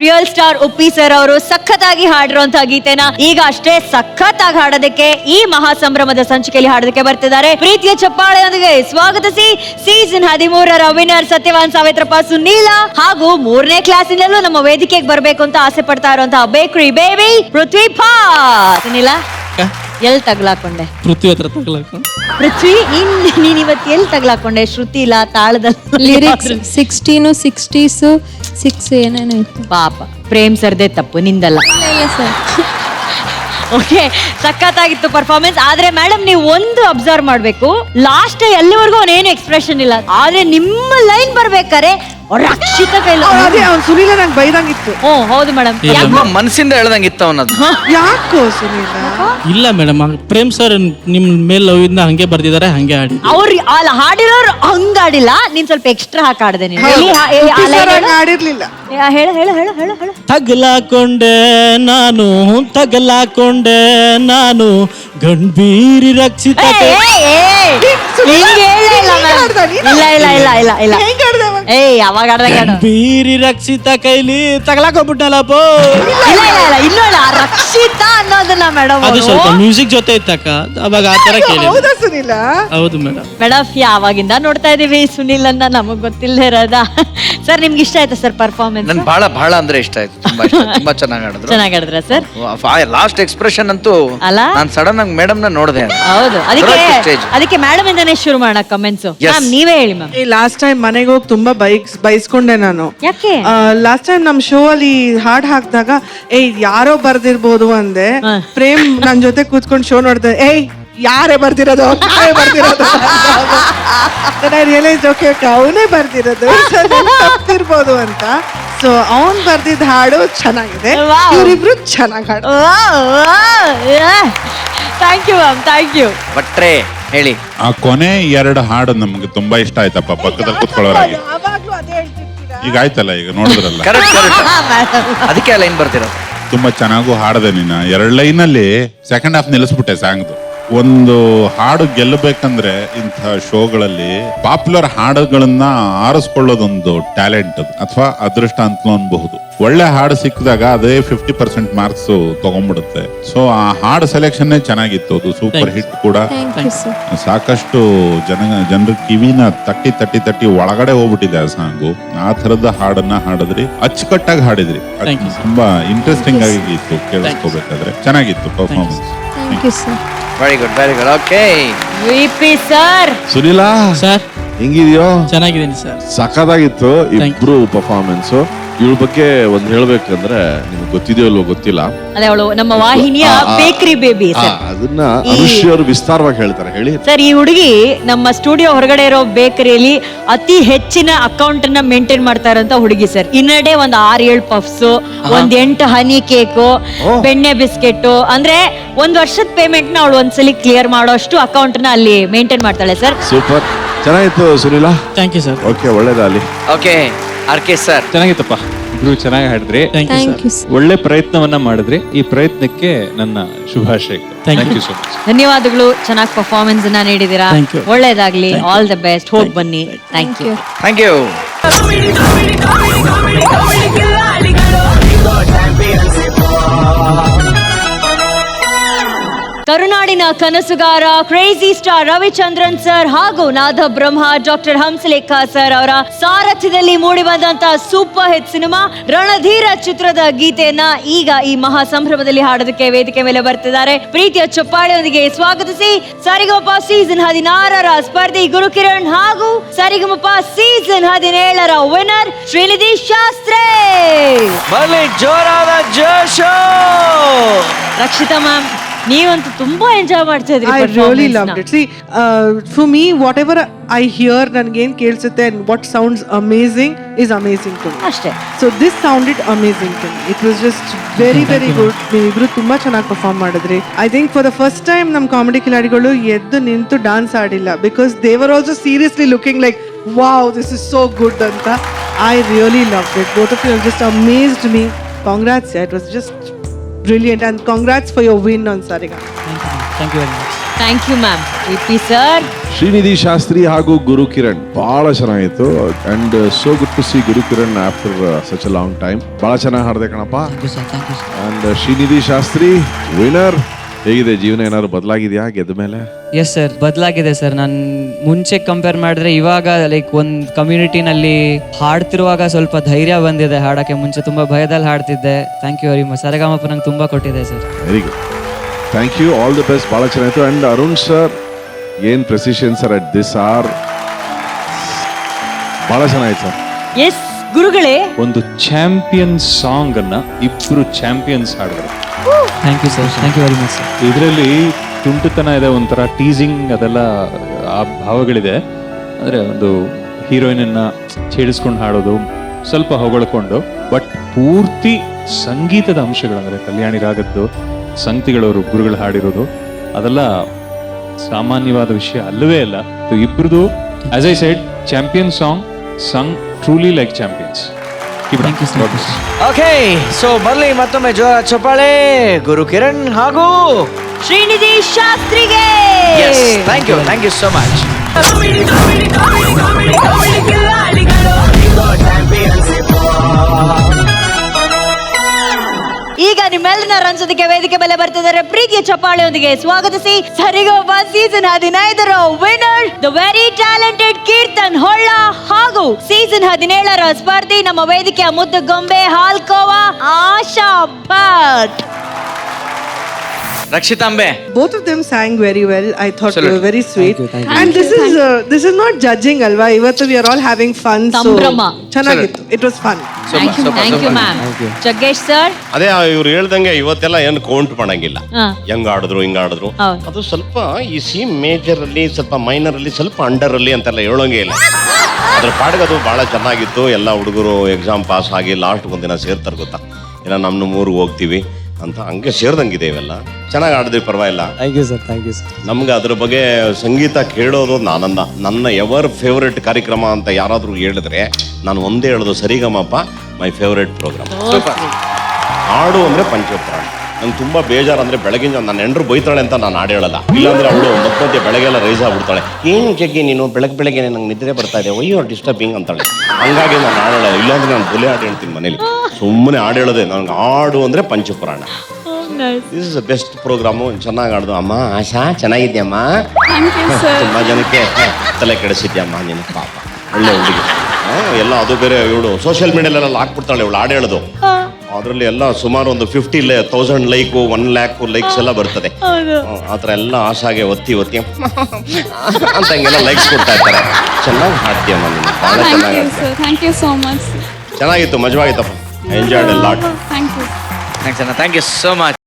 Real star Uppi sir ಅವರು ಸಖತ್ತಾಗಿ ಹಾಡಿರುವಂತಹ ಗೀತೆನ ಈಗ ಅಷ್ಟೇ ಸಖತ್ತಾಗಿ ಹಾಡೋದಕ್ಕೆ ಈ ಮಹಾ ಸಂಭ್ರಮದ ಸಂಚಿಕೆಯಲ್ಲಿ ಹಾಡೋದಕ್ಕೆ ಬರ್ತಿದ್ದಾರೆ. ಪ್ರೀತಿಯ ಚಪ್ಪಾಳೆಯೊಂದಿಗೆ ಸ್ವಾಗತಿಸಿ ಸೀಸನ್ 13ರ ವಿನ್ನರ್ ಸತ್ಯವಾನ್ ಸಾವಿತ್ರಪ್ಪ ಸುನೀಲ ಹಾಗೂ 3ನೇ ಕ್ಲಾಸಿನಲ್ಲೂ ನಮ್ಮ ವೇದಿಕೆಗೆ ಬರ್ಬೇಕು ಅಂತ ಆಸೆ ಪಡ್ತಾ ಇರುವಂತಹ ಬೇಕರಿ ಬೇಬಿ ಪೃಥ್ವಿ ಭಾ. ಸುನೀಲ ಎಲ್ ತಗ್ಲಾಕೊಂಡೆ? ಪೃಥ್ವಿ ಹತ್ರ ತಗ್ಲಾಕೊಂಡೆ. ಪೃಥ್ವಿ ನೀನ್ ಇವತ್ತು ಎಲ್ಲಿ ತಗ್ಲಾಕೊಂಡೆ? ಶ್ರುತಿ ಇಲ್ಲ, ತಾಳದಲ್ಲಿ ಲಿರಿಕ್ಸ್ 16 60s 6 ಏನೇನೋ ಇತ್ತು. ಪಾಪ ಪ್ರೇಮ್ ಸರ್ದೇ ತಪ್ಪು, ನಿಂದಲ್ಲ. ಸರ್ ಓಕೆ, ಸಖತ್ತಾಗಿತ್ತು ಪರ್ಫಾರ್ಮೆನ್ಸ್. ಆದ್ರೆ ಮೇಡಮ್ ನೀವು ಒಂದು ಅಬ್ಸರ್ವ್ ಮಾಡ್ಬೇಕು, ಲಾಸ್ಟ್ ಎಲ್ಲಿವರೆಗೂ ಅವನೇನು ಎಕ್ಸ್ಪ್ರೆಷನ್ ಇಲ್ಲ, ಆದ್ರೆ ನಿಮ್ಮ ಲೈನ್ ಬರ್ಬೇಕಾರೆ ರಕ್ಷಿತ ಕೈಲ ಅದೇ ಅವ್ನು ಸುನೀಲ ನಂಗೆ ಬೈದಂಗಿತ್ತು. ಹೌದು ಮೇಡಮ್. ಮನಸ್ಸಿಂದ ಹೇಳ್ದಂಗಿತ್ತು ಅವನದು. ಯಾಕೋ ಸುನೀಲ? ಇಲ್ಲ ಮೇಡಮ್, ಪ್ರೇಮ್ ಸರ್ ನಿಮ್ ಮೇಲೆ ಲವ್ ಇಂದ ಹಂಗೆ ಬರ್ದಿದ್ದಾರೆ, ಹಂಗೆ ಆಡಿ. ಅವ್ರು ಅಲ್ಲ ಹಾಡಿರೋರು ಹಂಗಾಡಿಲ್ಲ, ನೀನ್ ಸ್ವಲ್ಪ ಎಕ್ಸ್ಟ್ರಾ ಹಾಕಾಡ್ದೆ ನೀನು. ಆಡಿರ್ಲಿಲ್ಲ. ಹೇಳು ಹೇಳು ಹೇಳು ಹೇಳು ಹೇಳು. ತಗಲಾಕೊಂಡೆ ನಾನು, ತಗಲಾಕೊಂಡೆ ನಾನು, ಗಂಭೀರಿ ರಕ್ಷಿತ ಯಾವಾಗ ಗಂಭೀರಿ ರಕ್ಷಿತ ಕೈಲಿ ತಗಲಾಕೊಂಡ್ಬಿಟ್ಟಲ್ಲಪ್ಪೋ. ಇಲ್ಲ ರಕ್ಷಿತ ಅನ್ನೋದನ್ನ ಮೇಡಮ್ ಅದು ಸ್ವಲ್ಪ ಮ್ಯೂಸಿಕ್ ಜೊತೆ ಇತ್ತಕ್ಕ, ಅವಾಗ ಆ ತರ ಕೇಳಿ. ಹೌದಾ ಸುನೀಲ? ಹೌದು ಮೇಡಮ್. ಮೇಡಮ್ ಯಾವಾಗಿಂದ ನೋಡ್ತಾ ಇದೀವಿ ಸುನೀಲ್ ಅನ್ನ, ನಮಗ್ ಗೊತ್ತಿಲ್ಲದೆ ಇರೋದ. ಸರ್ ನಿಮ್ಗೆ ಇಷ್ಟ ಆಯ್ತಾ ಸರ್ ಪರ್ಫಾರ್ಮೆನ್ಸ್? ನನ್ ಬಹಳ ಅಂದ್ರೆ ಇಷ್ಟ ಆಯ್ತು, ತುಂಬಾ ಇಷ್ಟ, ತುಂಬಾ ಚೆನ್ನಾಗಿ ಆಡಿದ್ರು. ಚೆನ್ನಾಗಿ ಆಡಿದ್ರ ಸರ್? ಲಾಸ್ಟ್ ಎಕ್ಸ್ಪ್ರೆಷನ್ ಅಂತೂ ಅಲ್ಲ, ನಾನು ಸಡನ್ ಆಗಿ ಮೇಡಮ್ ನ ನೋಡಿದೆ. ಹೌದು, ಅದಕ್ಕೆ ಮೇಡಮ್ ಇಂದಾನೆ ಶುರು ಮಾಡೋಣ ಕಮೆಂಟ್ಸ್. ಮ್ಯಾಮ್ ನೀವೇ ಹೇಳಿ ಮ್ಯಾಮ್. ಲಾಸ್ಟ್ ಟೈಮ್ ಮನೆಗೆ ಹೋಗಿ ತುಂಬಾ ಬೈಸ್ಕೊಂಡೆ ನಾನು. ಯಾಕೆ? ಲಾಸ್ಟ್ ಟೈಮ್ ನಮ್ ಶೋ ಅಲ್ಲಿ ಹಾಡ್ ಹಾಕ್ದಾಗ ಯಾರೋ ಬರ್ದಿರ್ಬೋದು ಅಂದೆ. ಪ್ರೇಮ್ ನನ್ ಜೊತೆ ಕೂತ್ಕೊಂಡು ಶೋ ನೋಡ್ದೆ, ಯಾರೇ ಬರ್ದಿರೋದು ರಿಯಲೈಸ್ ಓಕೆ ಅವನೇ ಬರ್ದಿರೋದು, ತಪ್ಪಿರ್ಬೋದು ಅಂತ. ಸೊ ಅವನ್ ಬರ್ದಿದ್ದ ಹಾಡು ಚೆನ್ನಾಗಿದೆ, ಇವರಿಬ್ರು ಚೆನ್ನಾಗಿ ಹಾಡು. Thank you ma'am, thank you. ಬಟ್ರೆ ಹೇಳಿ. ಆ ಕೊನೆ 2 ಹಾಡು ನಮ್ಗೆ ತುಂಬಾ ಇಷ್ಟ ಆಯ್ತಪ್ಪ, ಪಕ್ಕದಲ್ಲಿ ಕೂತ್ಕೊಳ್ಳೋರಾಗಿ. ಯಾವಾಗ್ಲೂ ಅದೇ ಹೇಳ್ತಿರ್ತೀರಾ? ಈಗ ಆಯ್ತಲ್ಲ, ಈಗ ನೋಡಿದ್ರಲ್ಲ, ಕರೆಕ್ಟ್ ಅದಕ್ಕೆ ಲೈನ್ ಬರ್ತಿರೋದು. ತುಂಬಾ ಚೆನ್ನಾಗೂ ಹಾಡದೆ ನೀನು. 2 ಲೈನಲ್ಲಿ ಸೆಕೆಂಡ್ ಹಾಫ್ ನಿಲ್ಲಿಸ್ಬಿಟ್ಟೆ ಸಾಂಗ್ದು. ಒಂದು ಹಾಡು ಗೆಲ್ಲಬೇಕಂದ್ರೆ ಇಂಥ ಶೋಗಳಲ್ಲಿ ಪಾಪ್ಯುಲರ್ ಹಾಡುಗಳನ್ನ ಆರಿಸ್ಕೊಳ್ಳೋದೊಂದು ಟ್ಯಾಲೆಂಟ್ ಅದು, ಅಥವಾ ಅದೃಷ್ಟ ಅಂತಲೂ ಅನ್ಬಹುದು. ಒಳ್ಳೆ ಹಾಡು ಸಿಕ್ಕಿದಾಗ ಅದೇ 50% ಮಾರ್ಕ್ಸ್ ತಗೊಂಡ್ಬಿಡುತ್ತೆ. ಸೊ ಆ ಹಾಡು ಸೆಲೆಕ್ಷನ್ ಚೆನ್ನಾಗಿತ್ತು, ಅದು ಸೂಪರ್ ಹಿಟ್ ಕೂಡ. ಸಾಕಷ್ಟು ಜನರ ಕಿವಿನ ತಟ್ಟಿ ಒಳಗಡೆ ಹೋಗ್ಬಿಟ್ಟಿದೆ ಆ ಸಾಂಗು. ಆ ತರದ ಹಾಡನ್ನ ಹಾಡಿದ್ರಿ, ಅಚ್ಚುಕಟ್ಟಾಗಿ ಹಾಡಿದ್ರಿ, ತುಂಬಾ ಇಂಟ್ರೆಸ್ಟಿಂಗ್ ಆಗಿ ಇತ್ತು ಕೇಳಿಸ್ಕೋಬೇಕಾದ್ರೆ. ಚೆನ್ನಾಗಿತ್ತು performance. Thank you sir. Very good okay. VP sir. Sunil sir ಹೆಂಗಿದ್ಯೋ? ಚೆನ್ನಾಗಿದ್ದೀನಿ ಸರ್. ಸಖತ್ತಾಗಿತ್ತು ಇಬ್ರು ಪರ್ಫಾರ್ಮೆನ್ಸ್. ಇವಳ ಬಗ್ಗೆ ಒಂದ್ ಹೇಳ್ಬೇಕಂದ್ರೆ ನಿಮ್ಗೆ ಗೊತ್ತಿದೆಯೋ ಇಲ್ವೋ ಗೊತ್ತಿಲ್ಲ, ಅದೇ ಅವಳು ನಮ್ಮ ವಾಹಿನಿಯ ಬೇಕರಿ ಬೇಬಿ. ಅದನ್ನ ಅನುಶ್ರೀ ಅವರು ವಿಸ್ತಾರವಾಗಿ ಹೇಳ್ತಾರೆ. ಹೇಳಿ ಸರ್. ಈ ಹುಡುಗಿ ನಮ್ಮ ಸ್ಟುಡಿಯೋ ಹೊರಗಡೆ ಇರೋ ಬೇಕರಿಯಲ್ಲಿ ಅತಿ ಹೆಚ್ಚಿನ ಅಕೌಂಟ್ ಅನ್ನ ಮೇಂಟೈನ್ ಮಾಡ್ತಾ ಇರೋಂತ ಹುಡುಗಿ ಸರ್. ಇನ್ನಡೆ ಒಂದ್ 6-7 ಪಫ್ಸ್, 8 ಹನಿ ಕೇಕು, ಬೆಣ್ಣೆ ಬಿಸ್ಕೆಟ್, ಅಂದ್ರೆ 1 ವರ್ಷದ ಪೇಮೆಂಟ್ ನ ಅವಳು ಒಂದ್ಸಲಿ ಕ್ಲಿಯರ್ ಮಾಡೋಷ್ಟು ಅಕೌಂಟ್ ನ ಅಲ್ಲಿ ಮೇಂಟೈನ್ ಮಾಡ್ತಾಳೆ ಸರ್. ಸೂಪರ್, ಚೆನ್ನಾಗಿತ್ತು Sunil. Thank you sir. Okay, ಒಳ್ಳೇದಾಗಲಿ. Okay RK sir. ಚೆನ್ನಾಗಿತ್ತಪ್ಪ, ಇಬ್ರು ಚೆನ್ನಾಗಿ ಹಾಡಿದ್ರಿ. Thank you sir. ಒಳ್ಳೆ ಪ್ರಯತ್ನವನ್ನ ಮಾಡಿದ್ರಿ. ಈ ಪ್ರಯತ್ನಕ್ಕೆ ನನ್ನ ಶುಭಾಶಯಗಳು. Thank you so much. ಧನ್ಯವಾದಗಳು, ಚೆನ್ನಾಗಿ ಪರ್ಫಾರ್ಮೆನ್ಸ್ ಅನ್ನ ನೀಡಿದೀರಾ. Thank you. ಒಳ್ಳೇದಾಗ್ಲಿ, ಆಲ್ ದ ಬೆಸ್ಟ್. ಹೋಗಿ ಬನ್ನಿ. Thank you. Thank you. ಕರುನಾಡಿನ ಕನಸುಗಾರ ಕ್ರೇಜಿ ಸ್ಟಾರ್ ರವಿಚಂದ್ರನ್ ಸರ್ ಹಾಗೂ ನಾದ ಬ್ರಹ್ಮ ಡಾಕ್ಟರ್ ಹಂಸಲೇಖ ಸರ್ ಅವರ ಸಾರಥ್ಯದಲ್ಲಿ ಮೂಡಿ ಬಂದಂತಹ ಸೂಪರ್ ಹಿಟ್ ಸಿನಿಮಾ ರಣಧೀರ ಚಿತ್ರದ ಗೀತೆಯನ್ನ ಈಗ ಈ ಮಹಾ ಸಂಭ್ರಮದಲ್ಲಿ ಹಾಡೋದಕ್ಕೆ ವೇದಿಕೆ ಮೇಲೆ ಬರ್ತಿದ್ದಾರೆ. ಪ್ರೀತಿಯ ಚಪ್ಪಾಳೆಯೊಂದಿಗೆ ಸ್ವಾಗತಿಸಿ ಸರಿಗಮಪ ಸೀಸನ್ 16ರ ಸ್ಪರ್ಧಿ ಗುರುಕಿರಣ್ ಹಾಗೂ ಸರಿಗಮಪ ಸೀಸನ್ 17ರ ವಿನ್ನರ್ ಶ್ರೀನಿಧಿ ಶಾಸ್ತ್ರಿ. ಬಲಿ ಜೋರಾದ ಜೋಶು. ರಕ್ಷಿತಾ ಮ್ಯಾಮ್, ನೀವಂತೂ ತುಂಬಾ ಎಂಜಾಯ್ ಮಾಡ್ತಾ ಇದ್ರಿ. I really loved it. See, for me, whatever I hear, ನನಗೇನ್ ಕೇಳಿಸುತ್ತೆ and what sounds amazing is amazing to me. ಅಷ್ಟೇ. So this sounded amazing to me. It was just very good. ನೀವಿಬ್ರು ತುಂಬಾ ಚೆನ್ನಾಗಿ perform ಮಾಡಿದ್ರಿ. I think for the first time ನಮ್ comedy ಕಿಲಾಡಿಗಳು ಎದ್ದು ನಿಂತು dance ಆಡಿಲ್ಲ, because they were also seriously looking like, wow, this is so good ಅಂತ. I really loved it. Both of you have just amazed me. Congrats, yeah, it was just brilliant, and congrats for your win on Sariga. Thank you very much. Thank you ma'am. ವಿ sir. Shrinidhi Shastri ಹಾಗೂ ಗುರು ಕಿರಣ್ ಬಹಳ ಚೆನ್ನಾಗಿತ್ತು and so good to see Guru Kiran after such a long time. ಬಹಳ ಚೆನ್ನಾಗಿ ಹಾಡಿದೆ ಕಣಪ್ಪ. And Shrinidhi Shastri winner. ಹೇಗಿದೆ ಜೀವನ, ಏನಾದ್ರು ಬದಲಾಗಿದೆಯಾ ಗೆದ್ದ ಮೇಲೆ? ಎಸ್ ಸರ್, ಬದಲಾಗಿದೆ ಸರ್. ನಾನು ಮುಂಚೆ ಕಂಪೇರ್ ಮಾಡಿದ್ರೆ ಇವಾಗ ಲೈಕ್ ಒಂದು ಕಮ್ಯುನಿಟಿನಲ್ಲಿ ಹಾಡ್ತಿರುವಾಗ ಸ್ವಲ್ಪ ಧೈರ್ಯ ಬಂದಿದೆ ಹಾಡಕ್ಕೆ. ಮುಂಚೆ ತುಂಬಾ ಭಯದಲ್ಲಿ ಹಾಡ್ತಿದ್ದೆ. Thank you very much. Sa Re Ga Ma Pa ನಂಗೆ ತುಂಬಾ ಕೊಟ್ಟಿದೆ sir. Very good, thank you, all the best. ಬಹಳ ಚೆನ್ನಾಗಿತ್ತು. ಅಂಡ್ ಅರುಣ್ ಸರ್, ಏನ್ precision sir at this are, ಬಹಳ ಚೆನ್ನಾಗಿತ್ತು ಸರ್. ಎಸ್ ಗುರುಗಳೇ, ಒಂದು ಚಾಂಪಿಯನ್ ಸಾಂಗ್ ಅನ್ನ ಇಬ್ರು ಚಾಂಪಿಯನ್ಸ್ ಹಾಡಿದ್ರು. Thank you sir, thank you very much sir. ಇದರಲ್ಲಿ ತುಂಟುತನ ಇದೆ, ಒಂಥರ ಟೀಸಿಂಗ್, ಅದೆಲ್ಲ ಆ ಭಾವಗಳಿದೆ. ಅಂದರೆ ಒಂದು ಹೀರೋಯಿನನ್ನ ಛೇಡಿಸ್ಕೊಂಡು ಹಾಡೋದು, ಸ್ವಲ್ಪ ಹೊಗಳ್ಕೊಂಡು, ಬಟ್ ಪೂರ್ತಿ ಸಂಗೀತದ ಅಂಶಗಳು, ಅಂದರೆ ಕಲ್ಯಾಣಿ ರಾಗದ್ದು ಸಂಗತಿಗಳವರು ಗುರುಗಳು ಹಾಡಿರೋದು, ಅದೆಲ್ಲ ಸಾಮಾನ್ಯವಾದ ವಿಷಯ ಅಲ್ಲವೇ ಅಲ್ಲ. ಇಬ್ರದು as I said champion song sung truly like champions. Thank you sir. Okay, so ಬರ್ಲಿ ಮತ್ತೊಮ್ಮೆ ಜೋರ ಚಪ್ಪಾಳೆ ಗುರು ಕಿರಣ್ ಹಾಗೂ ಶ್ರೀನಿಧಿ ಶಾಸ್ತ್ರಿಗೆ. Thank you so much. ಈಗ ನಿಮ್ಮೆಲ್ಲನ ರಂಜೋದಕ್ಕೆ ವೇದಿಕೆ ಮೇಲೆ ಬರ್ತಿದ್ದಾರೆ. ಪ್ರೀತಿಯ ಚಪ್ಪಾಳೆಯೊಂದಿಗೆ ಸ್ವಾಗತಿಸಿ ಸರಿಗಮಪ ಸೀಸನ್ 15ರ winner, the very talented Keerthan Holla ಹಾಗೂ ಸೀಸನ್ 17ರ ಸ್ಪರ್ಧಿ, ನಮ್ಮ ವೇದಿಕೆಯ ಮುದ್ದು ಗೊಂಬೆ ಹಾಲ್ಕೋವಾ ಆಶಾ ಭಟ್. ರಕ್ಷಿತಾಂಬೆ. Both of them sang very well. I thought they were very sweet. Thank you. And this is not judging alva. Ivattu we are all having fun. ಸಂಭ್ರಮ. So ಚೆನ್ನಾಗಿತ್ತು. It was fun. Thank you ma'am. Jaggesh sir. ಅದೇ ಇವ್ರು ಹೇಳ್ದಂಗೆ ಇವತ್ತೆಲ್ಲ ಏನು count ಮಾಡಂಗಿಲ್ಲ. ಹೆಂಗ್ ಆಡಿದ್ರು ಹಿಂಗ್ ಆಡಿದ್ರು, ಹೌದು. ಅದು ಸ್ವಲ್ಪ ಈ ಸಿ ಮೇಜರ್ ಅಲ್ಲಿ, ಸ್ವಲ್ಪ ಮೈನರ್ ಅಲ್ಲಿ, ಸ್ವಲ್ಪ ಅಂಡರ್ ಅಲ್ಲಿ ಅಂತೆಲ್ಲ ಹೇಳೋಂಗೆ ಇಲ್ಲ. ಅದ್ರ ಪಾಡಿಗೆ ಅದು ಬಹಳ ಚೆನ್ನಾಗಿತ್ತು. ಎಲ್ಲ ಹುಡುಗರು ಎಕ್ಸಾಮ್ ಪಾಸ್ ಆಗಿ ಲಾಸ್ಟ್ ಒಂದಿನ ಸೇರ್ತಾರೆ ಗೊತ್ತಾ, ಇಲ್ಲ ನಮ್ಮ ಊರಿಗೆ ಹೋಗ್ತೀವಿ ಅಂತ ಹಂಗೆ ಸೇರ್ದಂಗಿದೆ. ಇವೆಲ್ಲ ಚೆನ್ನಾಗಿ ಆಡಿದ್ವಿ, ಪರವಾಗಿಲ್ಲ. Thank you sir, thank you sir. ನಮ್ಗೆ ಅದ್ರ ಬಗ್ಗೆ ಸಂಗೀತ ಕೇಳೋದು ಒಂದು ಆನಂದ. ನನ್ನ ಎವರ್ ಫೇವ್ರೆಟ್ ಕಾರ್ಯಕ್ರಮ ಅಂತ ಯಾರಾದರೂ ಹೇಳಿದ್ರೆ ನಾನು ಒಂದೇ ಹೇಳೋದು, ಸರಿಗಮಪ ಮೈ ಫೇವ್ರೆಟ್ ಪ್ರೋಗ್ರಾಮ್. ಹಾಡು ಅಂದರೆ ಪಂಚಪ್ರಾಣ. ನಂಗೆ ತುಂಬ ಬೇಜಾರು ಅಂದರೆ ಬೆಳಗಿನ ನನ್ನ ಹೆಂಡ್ರು ಬೈತಾಳೆ ಅಂತ ನಾನು ಹಾಡು ಹೇಳಲ್ಲ. ಇಲ್ಲಾಂದರೆ ಅವಳು ಮತ್ತೆ ಬೆಳಗ್ಗೆಲ್ಲ ರೈಸ್ ಆಗ್ಬಿಡ್ತಾಳೆ, ಏನು ಜಗ್ಗಿ ನೀನು ಬೆಳಗ್ಗೆ ನಂಗೆ ನಿದ್ರೆ ಬರ್ತಾ ಇದೆ, ಒಯ್ಯೋ ಡಿಸ್ಟರ್ಬಿಂಗ್ ಅಂತಾಳೆ. ಹಂಗಾಗಿ ನಾನು ಹಾಡು ಹೇಳಲ್ಲ. ಇಲ್ಲಾಂದರೆ ನಾನು ಬುಲೆ ಹಾಡು ಹೇಳ್ತೀನಿ ಮನೇಲಿ. ಸುಮ್ಮನೆ ಹಾಡು ಹೇಳೋದೆ. ನನಗೆ ಹಾಡು ಅಂದರೆ ಪಂಚಪುರಾಣ. This is the best programme. ಚೆನ್ನಾಗಿ ಆಡ್ದು. ಅಮ್ಮ ಆಶಾ ಚೆನ್ನಾಗಿದ್ಯಮ್ಮ, ತುಂಬ ಜನಕ್ಕೆ ತಲೆ ಕೆಡಿಸಿದ್ಯಮ್ಮ ನೀನು, ಪಾಪ ಒಳ್ಳೆ ಹುಡುಗಿ. ಎಲ್ಲ ಅದು ಬೇರೆ ಇವಳು ಸೋಷಿಯಲ್ ಮೀಡಿಯಾಲೆಲ್ಲ ಹಾಕ್ಬಿಡ್ತಾಳೆ ಇವಳು ಹಾಡು ಹೇಳೋದು. ಅದರಲ್ಲಿ ಎಲ್ಲ ಸುಮಾರು ಒಂದು 50,000 ಲೈಕು, 1 lakh ಲೈಕ್ಸ್ ಎಲ್ಲ ಬರ್ತದೆ. ಆ ಥರ ಎಲ್ಲ ಆಶಾಗೆ ಒತ್ತಿ ಅಂತ ಹಿಂಗೆಲ್ಲ ಲೈಕ್ಸ್ ಕೊಡ್ತಾ ಇರ್ತಾರೆ. ಚೆನ್ನಾಗಿ ಹಾಡ್ತೀಯಮ್ಮ ನೀನು, ಭಾಳ ಚೆನ್ನಾಗಿ ಹಾಡ್ತೀಯ. Thank you so much. ಚೆನ್ನಾಗಿತ್ತು, ಮಜವಾಗಿತ್ತಪ್ಪ. Enjoyed a lot. Thank you. Thank you so much.